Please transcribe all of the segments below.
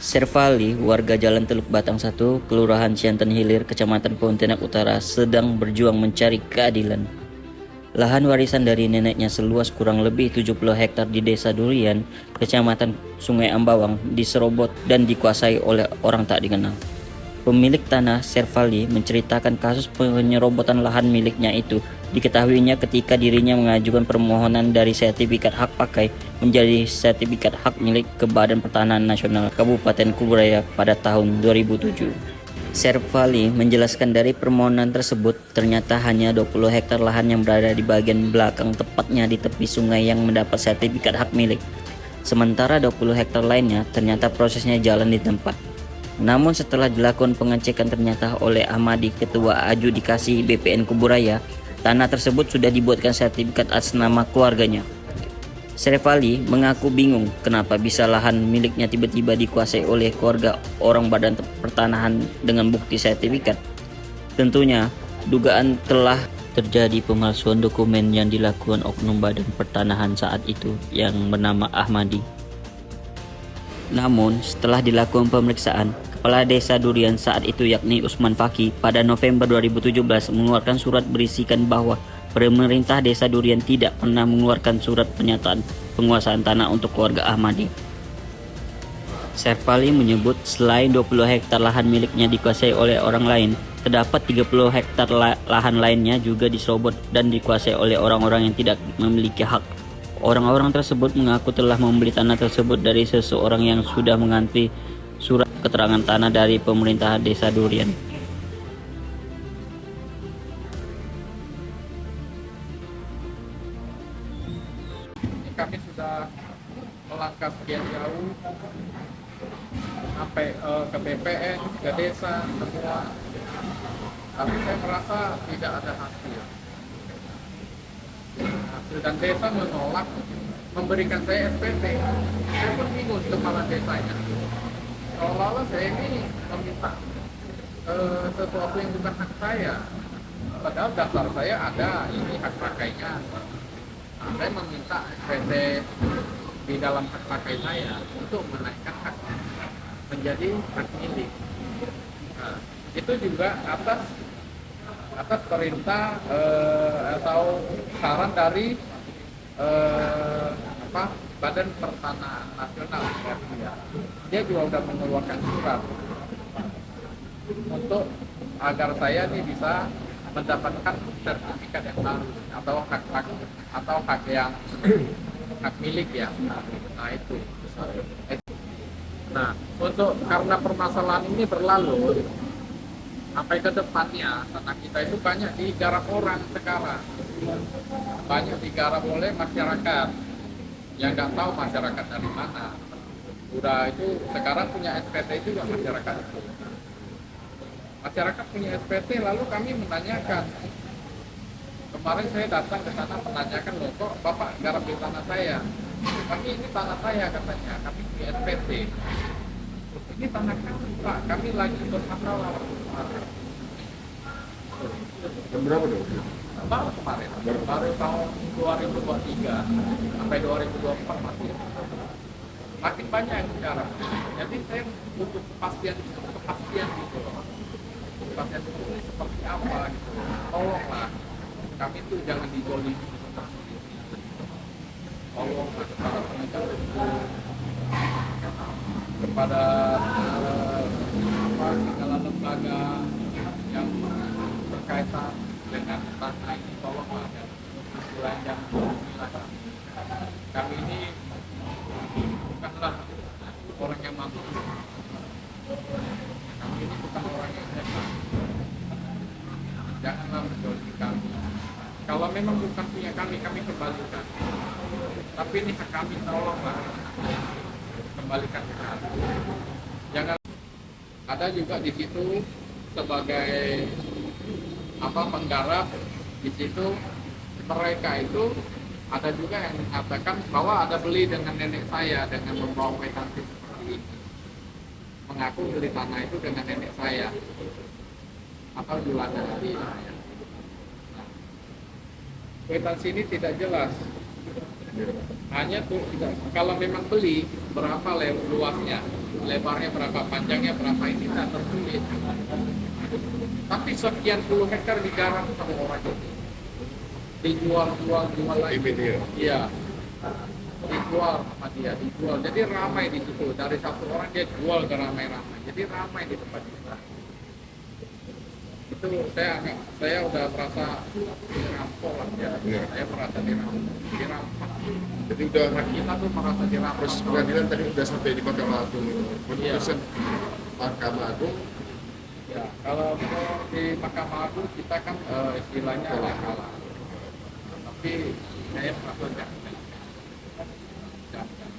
Servali, warga Jalan Teluk Batang 1, Kelurahan Cianten Hilir, Kecamatan Pontianak Utara, sedang berjuang mencari keadilan. Lahan warisan dari neneknya seluas kurang lebih 70 hektar di Desa Durian, Kecamatan Sungai Ambawang, diserobot dan dikuasai oleh orang tak dikenal. Pemilik tanah, Servali, menceritakan kasus penyerobotan lahan miliknya itu diketahuinya ketika dirinya mengajukan permohonan dari sertifikat hak pakai menjadi sertifikat hak milik ke Badan Pertanahan Nasional Kabupaten Kuburaya pada tahun 2007. Servali menjelaskan dari permohonan tersebut ternyata hanya 20 hektar lahan yang berada di bagian belakang, tepatnya di tepi sungai, yang mendapat sertifikat hak milik. Sementara 20 hektar lainnya ternyata prosesnya jalan di tempat. Namun setelah dilakukan pengecekan ternyata oleh Ahmadi, Ketua Adjudikasi BPN Kuburaya, tanah tersebut sudah dibuatkan sertifikat atas nama keluarganya. Servali mengaku bingung kenapa bisa lahan miliknya tiba-tiba dikuasai oleh keluarga orang Badan Pertanahan dengan bukti sertifikat. Tentunya dugaan telah terjadi pemalsuan dokumen yang dilakukan oknum Badan Pertanahan saat itu yang bernama Ahmadi. Namun setelah dilakukan pemeriksaan, Kepala Desa Durian saat itu yakni Usman Faki pada November 2017 mengeluarkan surat berisikan bahwa pemerintah Desa Durian tidak pernah mengeluarkan surat pernyataan penguasaan tanah untuk keluarga Ahmadi. Servali menyebut selain 20 hektar lahan miliknya dikuasai oleh orang lain, terdapat 30 hektar lahan lainnya juga diserobot dan dikuasai oleh orang-orang yang tidak memiliki hak. Orang-orang tersebut mengaku telah membeli tanah tersebut dari seseorang yang sudah mengantri surat keterangan tanah dari pemerintah Desa Durian. Kami sudah melangkah sekian jauh sampai ke BPN, ke desa, semua. Tapi saya merasa tidak ada hasil. Dan desa menolak memberikan saya SPT. Saya pun bingung kepala desanya. Seolah-olah saya ini meminta sesuatu yang bukan hak saya. Padahal dasar saya ada, ini hak pakainya. Saya meminta SPT di dalam hak pakai saya untuk menaikkan hak menjadi hak milik. Nah, itu juga atas perintah atau saran dari Badan Pertanahan Nasional. Dia juga sudah mengeluarkan surat untuk agar saya nih bisa mendapatkan sertifikat yang baru atau hak yang hak milik ya. Nah itu. Nah untuk karena permasalahan ini berlalu sampai ke depannya, tanah kita itu banyak digarap orang sekarang, banyak digarap oleh masyarakat yang nggak tahu masyarakat dari mana. Udah itu sekarang punya SPT juga masyarakat itu. Masyarakat punya SPT, lalu kami menanyakan. Kemarin saya datang ke sana menanyakan, loh kok Bapak garap di tanah saya? Kami ini tanah saya katanya, kami punya SPT. Ini tanah kami Pak, kami lagi bermasalah. Berapa dong? Baru kemarin, baru tahun 2023 sampai 2024 masih. Makin banyak yang bicara. Jadi saya butuh kepastian gitu. Kepastian itu ini seperti apa gitu. Tolonglah, kami tuh jangan dizolimi seperti ini. Tolonglah kepada penegak hukum, kepada segala lembaga yang berkaitan dengan tanah ini, tolonglah dan selain yang kami ini bukanlah orang yang mampu, kami ini bukan orang yang hebat, janganlah mendolimi kami. Kalau memang bukan punya kami kembalikan, tapi ini hak kami, tolonglah kembalikan ke kami. Jangan ada juga di situ sebagai penggarap di situ, mereka itu ada juga yang mengatakan bahwa ada beli dengan nenek saya dengan membawa kwitansi seperti ini, mengaku beli tanah itu dengan nenek saya atau jualan dari saya. Kwitansi ini tidak jelas, hanya tuh kalau memang beli berapa luasnya lebarnya berapa, panjangnya berapa, ini tidak tertulis. Tapi sekian puluh hektar digarap sama orang itu, dijual lagi. Dia. Iya, dijual sama dia, dijual. Jadi ramai di situ. Dari satu orang dia jual ke ramai-ramai. Jadi ramai di tempat itu. Itu saya udah merasa dirampok lah ya. Iya. Saya merasa dirampak. Jadi udah Kita tuh merasa dirampak. proses pengadilan tadi udah sampai di Mahkamah Agung. Keputusan Mahkamah Agung Ya, kalau di Mahkamah Agung kita kan istilahnya kalah. Tapi saya merasa jangan.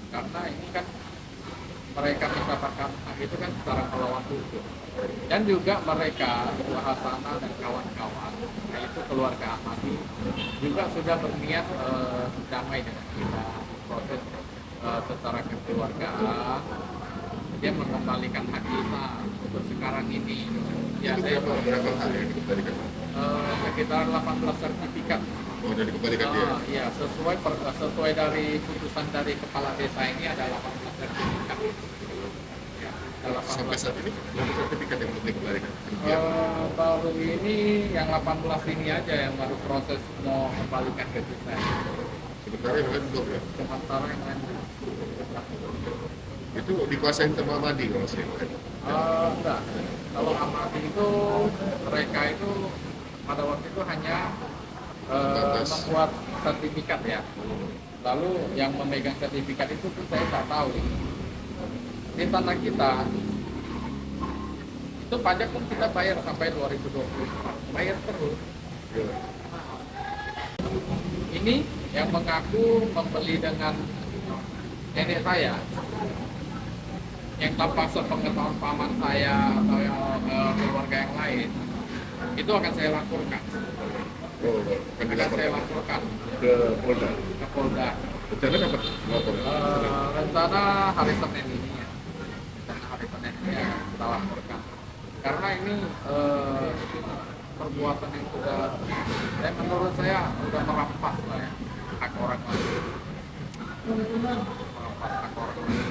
Karena ini kan mereka minta mahkamah itu kan secara melawan hukum. Dan juga mereka, Wahasana dan kawan-kawan, yaitu keluarga Ahmadi, juga sudah berniat damai dengan kita, proses secara kekeluargaan. Dia mengembalikan hak kita untuk sekarang ini. Ya, itu saya berapa hal yang dikembalikan? sekitar 18 sertifikat. Oh, udah dikembalikan dia. Iya, sesuai dari putusan dari kepala desa ini ada 18 sertifikat. Ya, ada 18. Sampai saat ini berapa sertifikat yang belum dikembalikan? Iya. Baru ini yang 18 ini aja yang baru proses mau kembalikan ke desa. Sementara yang lain belum ya. Sementara yang lain Itu dikuasain sama Ahmadi kalau saya lihat. enggak. Kalau Ahmadi itu mereka itu pada waktu itu hanya Batas. membuat sertifikat ya. Lalu yang memegang sertifikat itu tuh saya nggak tahu. Di tanah kita itu pajak pun kita bayar sampai 2024, bayar terus. Iya. Ini yang mengaku membeli dengan nenek saya, yang tanpa sepengetahuan paman saya atau yang keluarga yang lain, itu akan saya laporkan. Oh, kan Akan saya dilaporkan laporkan ke Polda. ke Polda. Rencana dapat lapor. Rencana hari Senin ini ya. Rencana hari Senin ini ya, kita laporkan. Karena ini perbuatan yang sudah, menurut saya sudah merampas lah ya, hak orang lain. Merampas hak orang lain.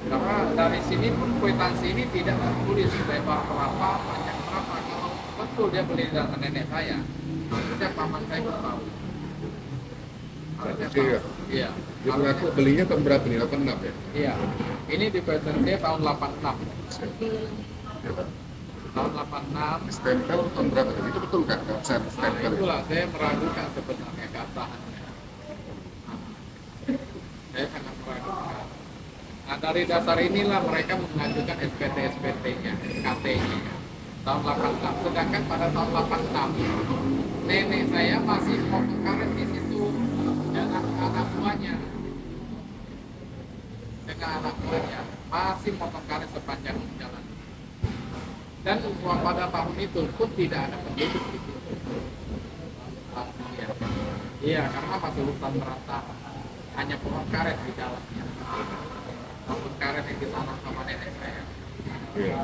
Karena dari sini pun kwitansi ini tidak tertulis lebar berapa, panjang berapa. Kalau betul dia beli dengan nenek saya, harusnya paman saya pun tahu. Harusnya Iya. tahu. Iya. Dia mengaku belinya tahun berapa nih? 86 ya? Iya. Ini di PSNC tahun 86. Tahun 86. Stempel tahun berapa? Itu betul kan? Kapsan Nah, stempel. itulah saya meragukan sebenarnya keabsahannya. Saya sangat meragukan. Nah, dari dasar inilah mereka mengajukan SPT-SPT-nya, SKT-nya tahun 86. Sedangkan pada tahun 86 nenek saya masih potong karet di situ dengan anak buahnya. Dengan anak buahnya masih potong karet sepanjang jalan. Dan pada tahun itu pun tidak ada penduduk di situ. Iya, karena masih hutan merantau. Hanya pohon karet di dalamnya. Pohon karet yang ditanam sama nenek saya. Iya.